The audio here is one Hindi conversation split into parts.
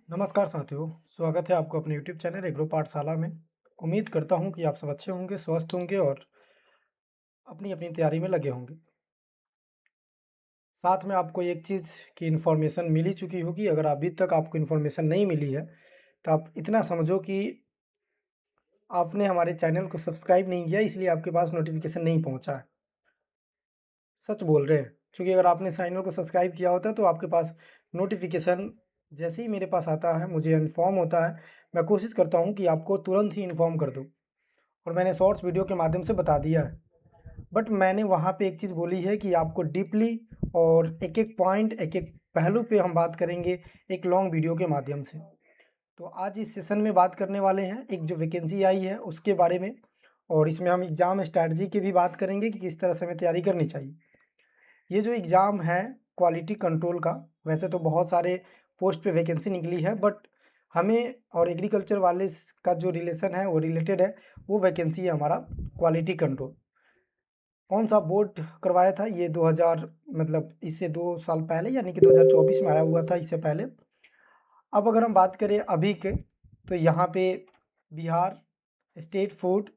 नमस्कार साथियों, स्वागत है आपको अपने यूट्यूब चैनल एग्रो पाठशाला में। उम्मीद करता हूँ कि आप सब अच्छे होंगे, स्वस्थ होंगे और अपनी अपनी तैयारी में लगे होंगे। साथ में आपको एक चीज़ की इन्फॉर्मेशन मिल ही चुकी होगी। अगर अभी तक आपको इन्फॉर्मेशन नहीं मिली है तो आप इतना समझो कि आपने हमारे चैनल को सब्सक्राइब नहीं किया, इसलिए आपके पास नोटिफिकेशन नहीं पहुँचा है। सच बोल रहे हैं, क्योंकि अगर आपने चैनल को सब्सक्राइब किया होता तो आपके पास नोटिफिकेशन जैसे ही मेरे पास आता है, मुझे इन्फॉर्म होता है। मैं कोशिश करता हूँ कि आपको तुरंत ही इन्फॉर्म कर दूँ और मैंने शॉर्ट्स वीडियो के माध्यम से बता दिया है। बट मैंने वहाँ पे एक चीज़ बोली है कि आपको डीपली और एक-एक पॉइंट, एक-एक पहलू पे हम बात करेंगे एक लॉन्ग वीडियो के माध्यम से। तो आज इस सेशन में बात करने वाले हैं एक जो वैकेंसी आई है उसके बारे में, और इसमें हम एग्ज़ाम स्ट्रैटेजी की भी बात करेंगे कि किस तरह से हमें तैयारी करनी चाहिए। ये जो एग्ज़ाम है क्वालिटी कंट्रोल का, वैसे तो बहुत सारे पोस्ट पे वैकेंसी निकली है, बट हमें और एग्रीकल्चर वाले का जो रिलेशन है वो रिलेटेड है, वो वैकेंसी है हमारा क्वालिटी कंट्रोल। कौन सा बोर्ड करवाया था ये 2000, मतलब इससे 2 साल पहले यानी कि 2024 में आया हुआ था, इससे पहले। अब अगर हम बात करें अभी के, तो यहाँ पे Bihar state food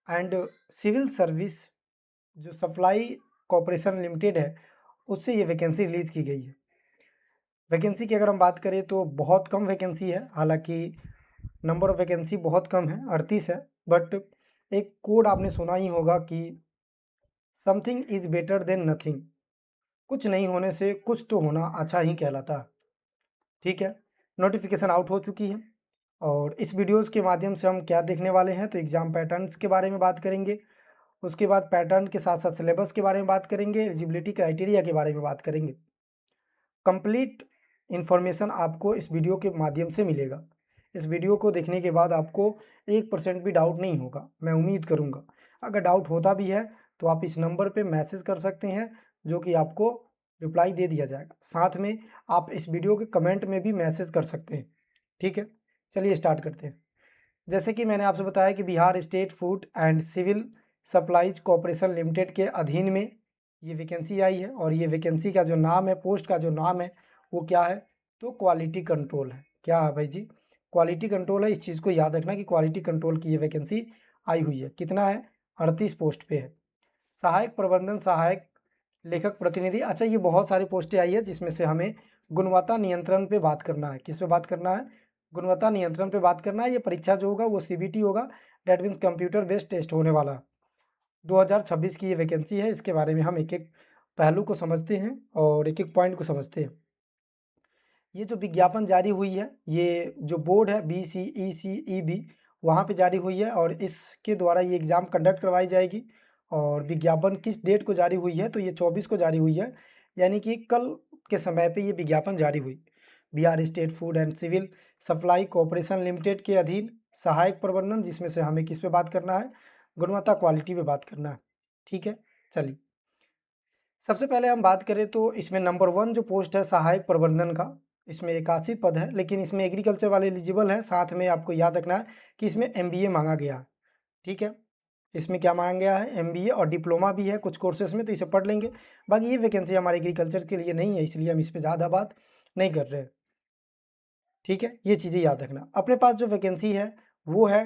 and civil service जो सप्लाई कॉरपोरेशन लिमिटेड है, उससे ये वैकेंसी रिलीज़ की गई है। वैकेंसी की अगर हम बात करें तो बहुत कम वैकेंसी है, हालाँकि नंबर ऑफ़ वैकेंसी बहुत कम है, 38 है। बट एक कोड आपने सुना ही होगा कि something is better than nothing. कुछ नहीं होने से कुछ तो होना अच्छा ही कहलाता है। ठीक है, नोटिफिकेशन आउट हो चुकी है और इस वीडियोज़ के माध्यम से हम क्या देखने वाले हैं, तो एग्ज़ाम पैटर्न्स के बारे में बात करेंगे। उसके बाद पैटर्न के साथ साथ सिलेबस के बारे में बात करेंगे, एलिजिबिलिटी क्राइटेरिया के बारे में बात करेंगे। कंप्लीट इन्फॉर्मेशन आपको इस वीडियो के माध्यम से मिलेगा। इस वीडियो को देखने के बाद आपको 1% भी डाउट नहीं होगा, मैं उम्मीद करूँगा। अगर डाउट होता भी है तो आप इस नंबर पे मैसेज कर सकते हैं, जो कि आपको रिप्लाई दे दिया जाएगा। साथ में आप इस वीडियो के कमेंट में भी मैसेज कर सकते हैं। ठीक है, चलिए स्टार्ट करते हैं। जैसे कि मैंने आपसे बताया कि Bihar state food and civil supplies corporation limited के अधीन में ये वैकेंसी आई है, और ये वैकेंसी का जो नाम है, पोस्ट का जो नाम है, वो क्या है, तो क्वालिटी कंट्रोल है। क्या है भाई जी? क्वालिटी कंट्रोल है। इस चीज़ को याद रखना कि क्वालिटी कंट्रोल की ये वैकेंसी आई हुई है। कितना है? 38 पोस्ट पे है। सहायक प्रबंधन सहायक लेखक प्रतिनिधि। अच्छा, ये बहुत सारी पोस्टें आई है जिसमें से हमें गुणवत्ता नियंत्रण पे बात करना है। किस पे बात करना है? गुणवत्ता नियंत्रण पे बात करना है। ये परीक्षा जो होगा वो सीबीटी होगा, that means computer based test होने वाला है। 2026 की ये वैकेंसी है। इसके बारे में हम एक-एक पहलू को समझते हैं और एक-एक पॉइंट को समझते हैं। ये जो विज्ञापन जारी हुई है, ये जो बोर्ड है BCECEB, वहाँ पे जारी हुई है और इसके द्वारा ये एग्ज़ाम कंडक्ट करवाई जाएगी। और विज्ञापन किस डेट को जारी हुई है, तो ये 24 को जारी हुई है, यानी कि कल के समय पे ये विज्ञापन जारी हुई। Bihar state food and civil supply corporation limited के अधीन सहायक प्रबंधन, जिसमें से हमें किस पे बात करना है, गुणवत्ता क्वालिटी पे बात करना है। ठीक है, चलिए सबसे पहले हम बात करें तो इसमें नंबर 1 जो पोस्ट है सहायक प्रबंधन का, इसमें 81 पद है, लेकिन इसमें एग्रीकल्चर वाले एलिजिबल हैं। साथ में आपको याद रखना है कि इसमें एमबीए मांगा गया है। ठीक है, इसमें क्या मांगा गया है, एमबीए, और डिप्लोमा भी है कुछ कोर्सेज में, तो इसे पढ़ लेंगे। बाकी ये वैकेंसी हमारे एग्रीकल्चर के लिए नहीं है, इसलिए हम इस पर ज़्यादा बात नहीं कर रहे हैं। ठीक है, ये चीज़ें याद रखना। अपने पास जो वैकेंसी है वो है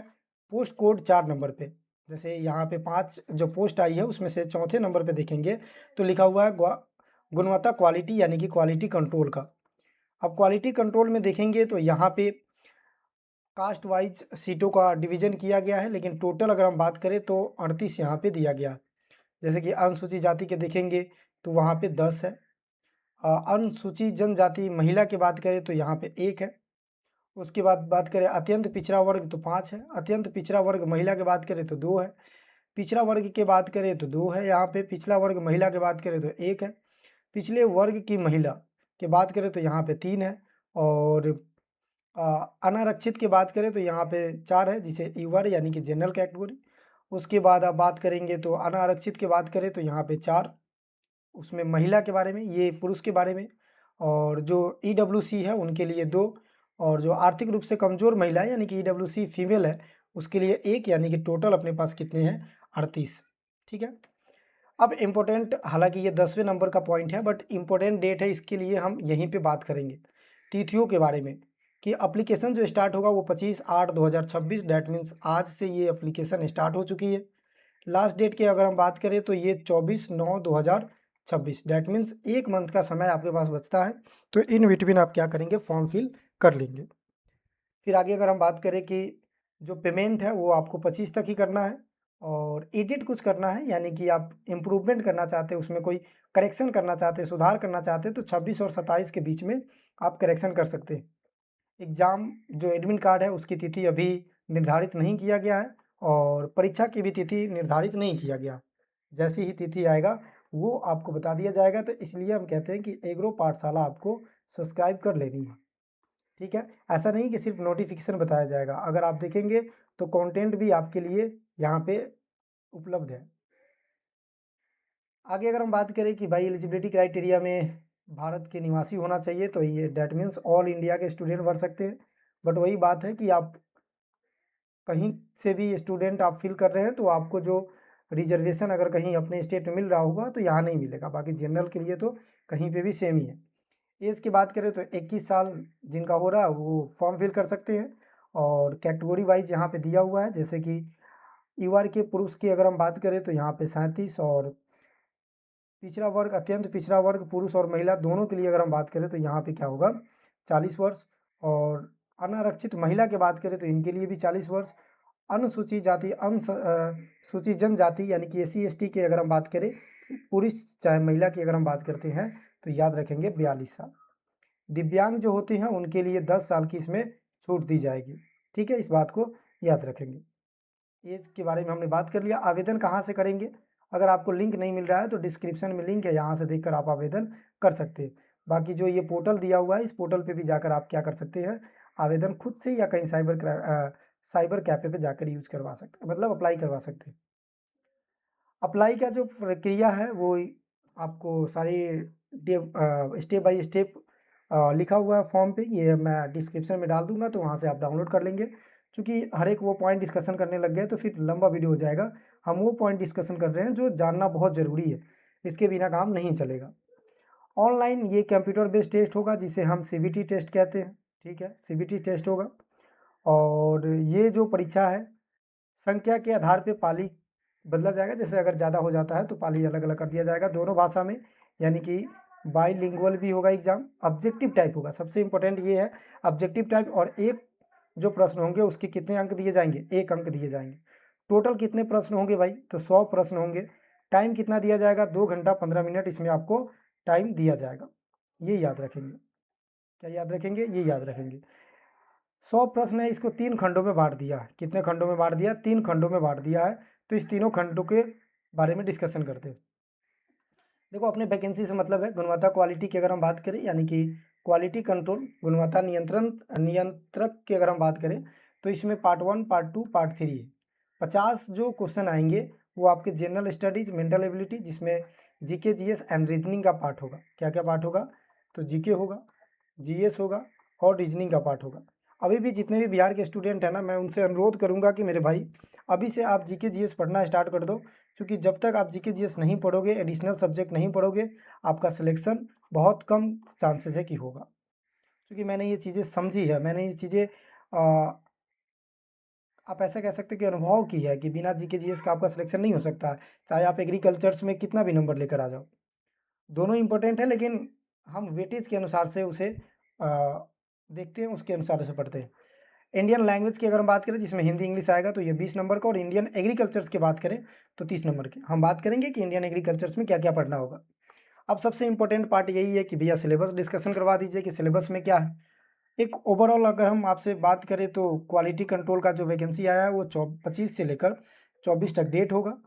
पोस्ट कोड 4 नंबर पे। जैसे यहाँ पे 5 जो पोस्ट आई है उसमें से चौथे नंबर पे देखेंगे तो लिखा हुआ है गुणवत्ता क्वालिटी, यानी कि क्वालिटी कंट्रोल का। अब क्वालिटी कंट्रोल में देखेंगे तो यहाँ पे कास्ट वाइज सीटों का डिवीजन किया गया है, लेकिन टोटल अगर हम बात करें तो 38 यहाँ पे दिया गया है। जैसे कि अनुसूचित जाति के देखेंगे तो वहाँ पे 10 है। अनुसूचित जनजाति महिला की बात करें तो यहाँ पे 1 है। उसके बाद बात करें अत्यंत पिछड़ा वर्ग तो 5 है। अत्यंत पिछड़ा वर्ग महिला की बात करें तो 2 है। पिछड़ा वर्ग की बात करें तो 2 है यहाँ पे। पिछड़ा वर्ग महिला की बात करें तो 1 है। पिछले वर्ग की महिला की बात करें तो यहाँ पे 3 है। और अनारक्षित की बात करें तो यहाँ पे 4 है, जिसे ईवर यानी कि जनरल कैटेगरी। उसके बाद आप बात करेंगे तो अनारक्षित की बात करें तो यहाँ पे 4, उसमें महिला के बारे में, ये पुरुष के बारे में। और जो ईडब्ल्यूसी है उनके लिए 2, और जो आर्थिक रूप से कमज़ोर महिला है यानी कि ईडब्ल्यूसी फीमेल है, उसके लिए 1, यानी कि टोटल अपने पास कितने हैं, 38। ठीक है, अब इम्पोर्टेंट, हालांकि ये 10वें नंबर का पॉइंट है, बट इम्पोर्टेंट डेट है, इसके लिए हम यहीं पे बात करेंगे तिथियों के बारे में। कि एप्लीकेशन जो स्टार्ट होगा वो 25/8/2026, डैट मीन्स आज से ये एप्लीकेशन स्टार्ट हो चुकी है। लास्ट डेट की अगर हम बात करें तो ये 24/9/2026, डैट मीन्स 1 मंथ का समय आपके पास बचता है। तो इन बिटवीन आप क्या करेंगे, फॉर्म फिल कर लेंगे। फिर आगे अगर हम बात करें कि जो पेमेंट है वो आपको 25 तक ही करना है, और एडिट कुछ करना है, यानी कि आप इम्प्रूवमेंट करना चाहते हैं, उसमें कोई करेक्शन करना चाहते हैं, सुधार करना चाहते हैं, तो 26 और 27 के बीच में आप करेक्शन कर सकते हैं। एग्ज़ाम जो एडमिट कार्ड है उसकी तिथि अभी निर्धारित नहीं किया गया है, और परीक्षा की भी तिथि निर्धारित नहीं किया गया। जैसी ही तिथि आएगा वो आपको बता दिया जाएगा, तो इसलिए हम कहते हैं कि एग्रो पाठशाला आपको सब्सक्राइब कर लेनी है। ठीक है, ऐसा नहीं कि सिर्फ नोटिफिकेशन बताया जाएगा, अगर आप देखेंगे तो कंटेंट भी आपके लिए यहाँ पे उपलब्ध है। आगे अगर हम बात करें कि भाई एलिजिबिलिटी क्राइटेरिया में भारत के निवासी होना चाहिए, तो ये डैट मीन्स ऑल इंडिया के स्टूडेंट भर सकते हैं। बट वही बात है कि आप कहीं से भी स्टूडेंट आप फिल कर रहे हैं तो आपको जो रिजर्वेशन अगर कहीं अपने स्टेट में मिल रहा होगा तो यहाँ नहीं मिलेगा, बाकी जनरल के लिए तो कहीं पे भी सेम ही है। एज की बात करें तो 21 साल जिनका हो रहा है वो फॉर्म फिल कर सकते हैं, और कैटेगरी वाइज यहाँ पे दिया हुआ है, जैसे कि युवा के पुरुष की अगर हम बात करें तो यहाँ पे 37, और पिछड़ा वर्ग अत्यंत पिछड़ा वर्ग पुरुष और महिला दोनों के लिए अगर हम बात करें तो यहाँ पे क्या होगा 40 वर्ष, और अनारक्षित महिला की बात करें तो इनके लिए भी 40 वर्ष। अनुसूचित जाति सूचित जनजाति यानी कि SC ST की अगर हम बात करें, पुरुष चाहे महिला की अगर हम बात करते हैं तो याद रखेंगे 42 साल। दिव्यांग जो होते हैं उनके लिए 10 साल की इसमें छूट दी जाएगी। ठीक है, इस बात को याद रखेंगे। एज के बारे में हमने बात कर लिया। आवेदन कहाँ से करेंगे, अगर आपको लिंक नहीं मिल रहा है तो डिस्क्रिप्शन में लिंक है, यहाँ से देखकर आप आवेदन कर सकते हैं। बाकी जो ये पोर्टल दिया हुआ है इस पोर्टल पे भी जाकर आप क्या कर सकते हैं, आवेदन खुद से या कहीं साइबर कैफे पे जाकर यूज करवा सकते हैं, मतलब अप्लाई करवा सकते हैं। अप्लाई का जो प्रक्रिया है वो आपको सारी स्टेप बाय स्टेप लिखा हुआ है फॉर्म पे, ये मैं डिस्क्रिप्शन में डाल दूंगा, तो वहाँ से आप डाउनलोड कर लेंगे। क्योंकि हर एक वो पॉइंट डिस्कशन करने लग गए तो फिर लंबा वीडियो हो जाएगा। हम वो पॉइंट डिस्कशन कर रहे हैं जो जानना बहुत ज़रूरी है, इसके बिना काम नहीं चलेगा। ऑनलाइन ये कंप्यूटर बेस्ड टेस्ट होगा जिसे हम CBT टेस्ट कहते हैं। ठीक है, CBT टेस्ट होगा, और ये जो परीक्षा है संख्या के आधार पे पाली बदला जाएगा, जैसे अगर ज़्यादा हो जाता है तो पाली अलग अलग कर दिया जाएगा दोनों भाषा में, यानी कि बाईलिंगुअल भी होगा एग्जाम। ऑब्जेक्टिव टाइप होगा, सबसे इंपॉर्टेंट ये है ऑब्जेक्टिव टाइप, और एक जो प्रश्न होंगे उसके कितने अंक दिए जाएंगे, 1 अंक दिए जाएंगे। टोटल कितने प्रश्न होंगे भाई, तो 100 प्रश्न होंगे। टाइम कितना दिया जाएगा, 2 घंटा 15 मिनट इसमें आपको टाइम दिया जाएगा। ये याद रखेंगे, क्या याद रखेंगे, ये याद रखेंगे। 100 प्रश्न है, इसको 3 खंडों में बांट दिया है। कितने खंडों में बांट दिया, 3 खंडों में बांट दिया है। तो इस तीनों खंडों के बारे में डिस्कशन करते हैं। देखो, अपने वैकेंसी से मतलब है गुणवत्ता क्वालिटी की अगर हम बात करें, यानी कि क्वालिटी कंट्रोल गुणवत्ता नियंत्रक की अगर हम बात करें, तो इसमें पार्ट 1 पार्ट 2 पार्ट 3 है। 50 जो क्वेश्चन आएंगे वो आपके जनरल स्टडीज मेंटल एबिलिटी, जिसमें GK GS एंड रीजनिंग का पार्ट होगा। क्या क्या पार्ट होगा, तो GK होगा, GS होगा, और रीजनिंग का पार्ट होगा। अभी भी जितने भी बिहार के स्टूडेंट हैं ना, मैं उनसे अनुरोध करूंगा कि मेरे भाई अभी से आप GK GS पढ़ना स्टार्ट कर दो, क्योंकि जब तक आप GK GS नहीं पढ़ोगे, एडिशनल सब्जेक्ट नहीं पढ़ोगे, आपका सिलेक्शन बहुत कम चांसेस है कि होगा। क्योंकि मैंने ये चीज़ें समझी है, मैंने ये चीज़ें आप ऐसा कह सकते हैं कि अनुभव की है कि बिना GK GS का आपका सिलेक्शन नहीं हो सकता है, चाहे आप एग्रीकल्चर्स में कितना भी नंबर लेकर आ जाओ। दोनों इंपॉर्टेंट है, लेकिन हम वेटेज के अनुसार से उसे देखते हैं, उसके अनुसार से पढ़ते हैं। इंडियन लैंग्वेज की अगर हम बात करें, जिसमें हिंदी इंग्लिश आएगा, तो ये 20 नंबर का, और इंडियन एग्रीकल्चर्स की बात करें तो 30 नंबर की। हम बात करेंगे कि इंडियन एग्रीकल्चर्स में क्या क्या पढ़ना होगा। अब सबसे इंपॉर्टेंट पार्ट यही है कि भैया सिलेबस डिस्कशन करवा दीजिए कि सिलेबस में क्या है। एक ओवरऑल अगर हम आपसे बात करें तो क्वालिटी कंट्रोल का जो वैकेंसी आया है वो 25 से लेकर 24 तक डेट होगा।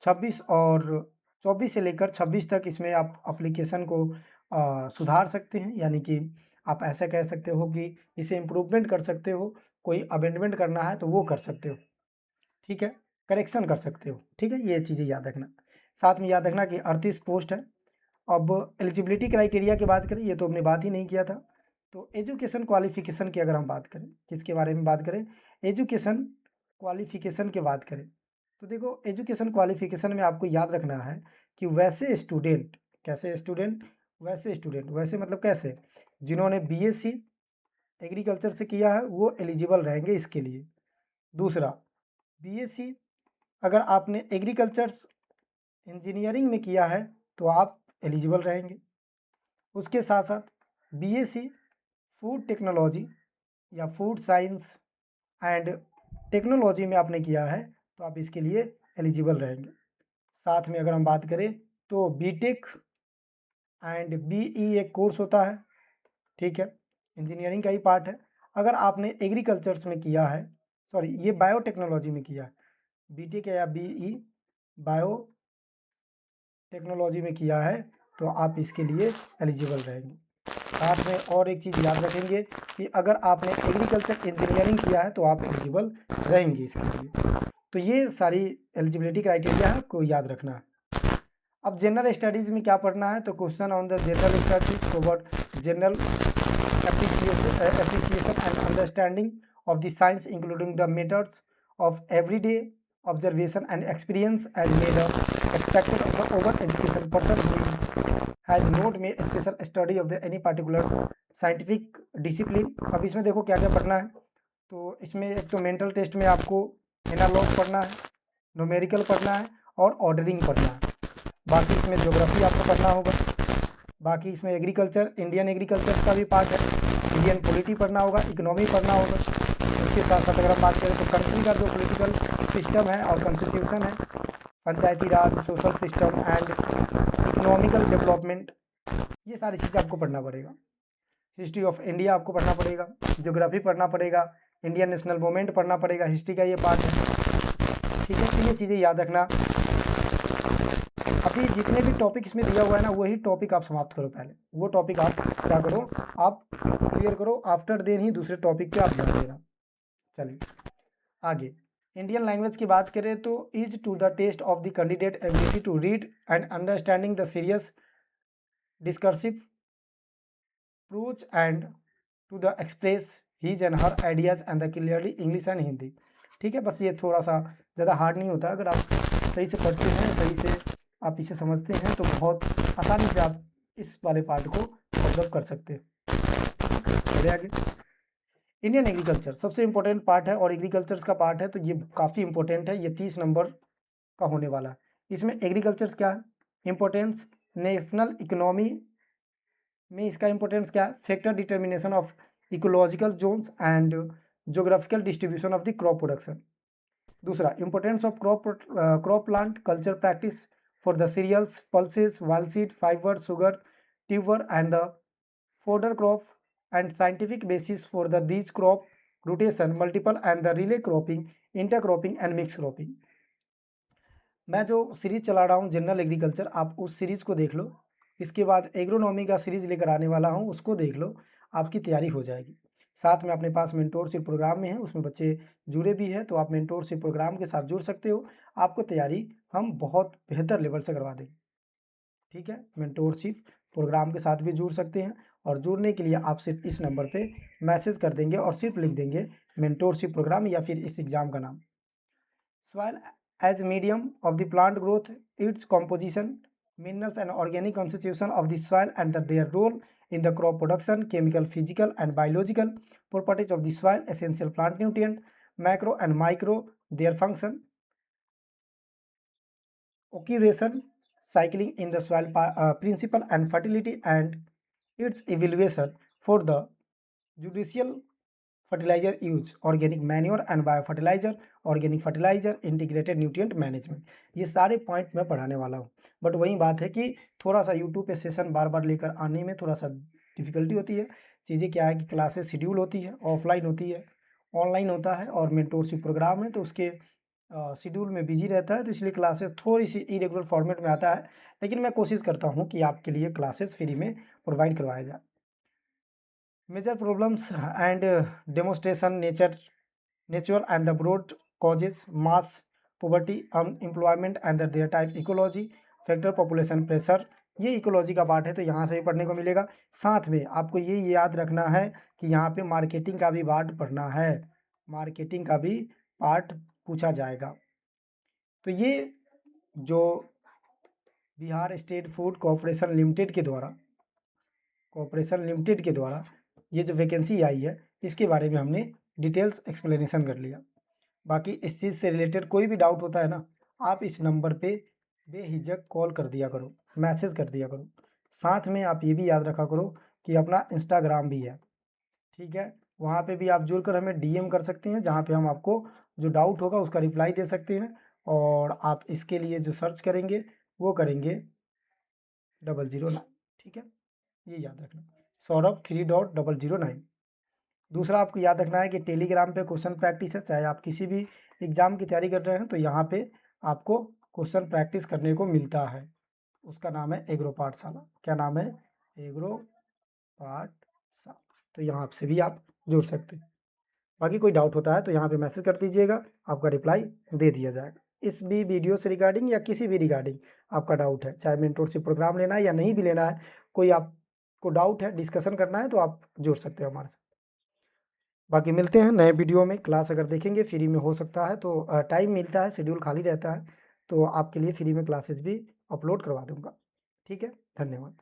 26 और 24 से लेकर 26 तक इसमें आप एप्लीकेशन को सुधार सकते हैं, यानी कि आप ऐसा कह सकते हो कि इसे इम्प्रूवमेंट कर सकते हो, कोई अमेंडमेंट करना है तो वो कर सकते हो। ठीक है, करेक्शन कर सकते हो। ठीक है, ये चीज़ें याद रखना। साथ में याद रखना कि 38 पोस्ट है। अब एलिजिबिलिटी क्राइटेरिया की बात करें, ये तो हमने बात ही नहीं किया था। तो एजुकेशन क्वालिफिकेशन की अगर हम बात करें, किसके बारे में बात करें, एजुकेशन क्वालिफिकेशन की बात करें, तो देखो एजुकेशन क्वालिफिकेशन में आपको याद रखना है कि वैसे स्टूडेंट, कैसे स्टूडेंट, वैसे स्टूडेंट, वैसे मतलब कैसे, जिन्होंने BSc एग्रीकल्चर से किया है वो एलिजिबल रहेंगे इसके लिए। दूसरा, बीएससी अगर आपने एग्रीकल्चर्स इंजीनियरिंग में किया है तो आप एलिजिबल रहेंगे। उसके साथ साथ बीएससी फूड टेक्नोलॉजी या फूड साइंस एंड टेक्नोलॉजी में आपने किया है तो आप इसके लिए एलिजिबल रहेंगे। साथ में अगर हम बात करें तो बीटेक एंड बीई एक कोर्स होता है, ठीक है, इंजीनियरिंग का ही पार्ट है। अगर आपने एग्रीकल्चर्स में किया है, सॉरी ये बायोटेक्नोलॉजी में किया है, बीटेक या बीई बायो टेक्नोलॉजी में किया है तो आप इसके लिए एलिजिबल रहेंगे। साथ में और एक चीज़ याद रखेंगे कि अगर आपने एग्रीकल्चर इंजीनियरिंग किया है तो आप एलिजिबल रहेंगे इसके लिए। तो ये सारी एलिजिबिलिटी क्राइटेरिया है, आपको याद रखना है। अब जनरल स्टडीज़ में क्या पढ़ना है, तो question on the general studies covered general appreciation and understanding of the science, including the methods of everyday observation and experience as made expected of the over education person who has not made a special study of the any particular scientific discipline। अब इसमें देखो क्या क्या पढ़ना है, तो इसमें एक तो मेंटल टेस्ट में आपको एनालॉग पढ़ना है, न्यूमेरिकल पढ़ना है और ऑर्डरिंग पढ़ना है। बाकी इसमें ज्योग्राफी आपको पढ़ना होगा। बाकी इसमें एग्रीकल्चर, इंडियन एग्रीकल्चर का भी पार्ट है, इंडियन पॉलिटी पढ़ना होगा, इकोनॉमी पढ़ना होगा। उसके साथ साथ अगर हम बात करें तो कंट्री का जो पॉलिटिकल सिस्टम है और कॉन्स्टिट्यूशन है, Panchayati Raj, social system and economical development, ये सारी चीज़ें आपको पढ़ना पड़ेगा। हिस्ट्री ऑफ इंडिया आपको पढ़ना पड़ेगा, ज्योग्राफी पढ़ना पड़ेगा, इंडियन नेशनल मूवमेंट पढ़ना पड़ेगा, हिस्ट्री का ये पार्ट है, ठीक है। तो ये चीज़ें याद रखना। अभी जितने भी टॉपिक इसमें दिया हुआ है ना, वही टॉपिक आप समाप्त करो पहले, वो टॉपिक आप क्या करो, आप क्लियर करो, आफ्टर देन ही दूसरे टॉपिक पे आप ध्यान देना। चलिए आगे, इंडियन लैंग्वेज की बात करें तो is to the test of the candidate ability to read and understanding the serious discursive prose and to the express his and her ideas and the clearly English and Hindi, ठीक है। बस ये थोड़ा सा ज़्यादा हार्ड नहीं होता, अगर आप सही से पढ़ते हैं, सही से आप इसे समझते हैं तो बहुत आसानी से आप इस वाले पार्ट को ऑब्जर्व कर सकते हैं। चलिए आगे, इंडियन एग्रीकल्चर सबसे इम्पोर्टेंट पार्ट है और एग्रीकल्चर का पार्ट है तो ये काफ़ी इंपॉर्टेंट है, ये 30 नंबर का होने वाला है। इसमें एग्रीकल्चर क्या है, इम्पोर्टेंस नेशनल इकोनॉमी में इसका इम्पोर्टेंस क्या है, factor determination of ecological zones and geographical distribution of the crop production. दूसरा, importance of crop plant culture practice for the cereals, pulses, oilseed, fiber, sugar, tuber and the fodder crop and scientific basis for the these crop rotation, multiple and the relay cropping, intercropping and mixed cropping। मैं जो सीरीज चला रहा हूँ जनरल एग्रीकल्चर, आप उस सीरीज को देख लो। इसके बाद एग्रोनॉमी का सीरीज लेकर आने वाला हूँ, उसको देख लो, आपकी तैयारी हो जाएगी। साथ में अपने पास मेंटोरशिप प्रोग्राम में है, उसमें बच्चे जुड़े भी हैं, तो आप मेंटोरशिप प्रोग्राम के साथ जुड़ सकते हो। आपको तैयारी हम बहुत बेहतर लेवल से करवा देंगे, ठीक है। मेंटोरशिप प्रोग्राम के साथ भी जुड़ सकते हैं और जुड़ने के लिए आप सिर्फ इस नंबर पे मैसेज कर देंगे और सिर्फ लिख देंगे मेंटोरशिप प्रोग्राम या फिर इस एग्ज़ाम का नाम। Soil as medium of the plant growth, its composition, minerals and organic constitution of the soil and their role in the crop production, chemical, physical and biological properties of the soil, essential plant nutrient, macro and micro, their function, occupation, cycling in the soil principle and fertility and its evaluation for the judicial fertilizer use, organic manure and biofertilizer, organic fertilizer, integrated nutrient management। ये सारे पॉइंट मैं पढ़ाने वाला हूँ, बट वही बात है कि थोड़ा सा यूट्यूब पे सेशन बार बार लेकर आने में थोड़ा सा डिफ़िकल्टी होती है। चीज़ें क्या है कि क्लासेस शेड्यूल होती है, ऑफलाइन होती है, ऑनलाइन होता है और मेंटोरशिप प्रोग्राम है तो उसके शेड्यूल में बिजी रहता है, तो इसलिए क्लासेस थोड़ी सी इरेगुलर फॉर्मेट में आता है, लेकिन मैं कोशिश करता हूँ कि आपके लिए क्लासेस फ्री में प्रोवाइड करवाया जाए। Major problems and demonstration, natural and the broad causes, mass poverty, unemployment and their type, ecology factor, population pressure, ये इकोलॉजी का पार्ट है तो यहाँ से भी पढ़ने को मिलेगा। साथ में आपको ये याद रखना है कि यहाँ पे मार्केटिंग का भी पार्ट पढ़ना है, मार्केटिंग का भी पार्ट पूछा जाएगा। तो ये जो Bihar state food corporation limited के द्वारा ये जो वैकेंसी आई है इसके बारे में हमने डिटेल्स एक्सप्लेनेशन कर लिया। बाकी इस चीज़ से रिलेटेड कोई भी डाउट होता है ना, आप इस नंबर पे बेहिचक कॉल कर दिया करो, मैसेज कर दिया करो। साथ में आप ये भी याद रखा करो कि अपना इंस्टाग्राम भी है, ठीक है? वहाँ पे भी आप जुड़कर हमें डीएम कर सकते हैं, जहाँ पे हम आपको जो डाउट होगा उसका रिप्लाई दे सकते हैं। और आप इसके लिए जो सर्च करेंगे वो करेंगे 009, ठीक है? ये याद रखना, सौरभ 3.009। दूसरा आपको याद रखना है कि टेलीग्राम पे क्वेश्चन प्रैक्टिस है, चाहे आप किसी भी एग्ज़ाम की तैयारी कर रहे हैं तो यहाँ पे आपको क्वेश्चन प्रैक्टिस करने को मिलता है। उसका नाम है एग्रो पाठशाला। क्या नाम है? एग्रो पाठशाला। तो यहाँ से भी आप जुड़ सकते हैं। बाकी कोई डाउट होता है तो यहाँ पे मैसेज कर दीजिएगा, आपका रिप्लाई दे दिया जाएगा। इस भी वीडियो से रिगार्डिंग या किसी भी रिगार्डिंग आपका डाउट है, चाहे मेंटरशिप प्रोग्राम लेना है या नहीं भी लेना है, कोई आपको डाउट है, डिस्कशन करना है, तो आप जुड़ सकते हो हमारे साथ। बाकी मिलते हैं नए वीडियो में। क्लास अगर देखेंगे फ्री में हो सकता है तो टाइम मिलता है, शेड्यूल खाली रहता है तो आपके लिए फ्री में क्लासेस भी अपलोड करवा दूँगा। ठीक है, धन्यवाद।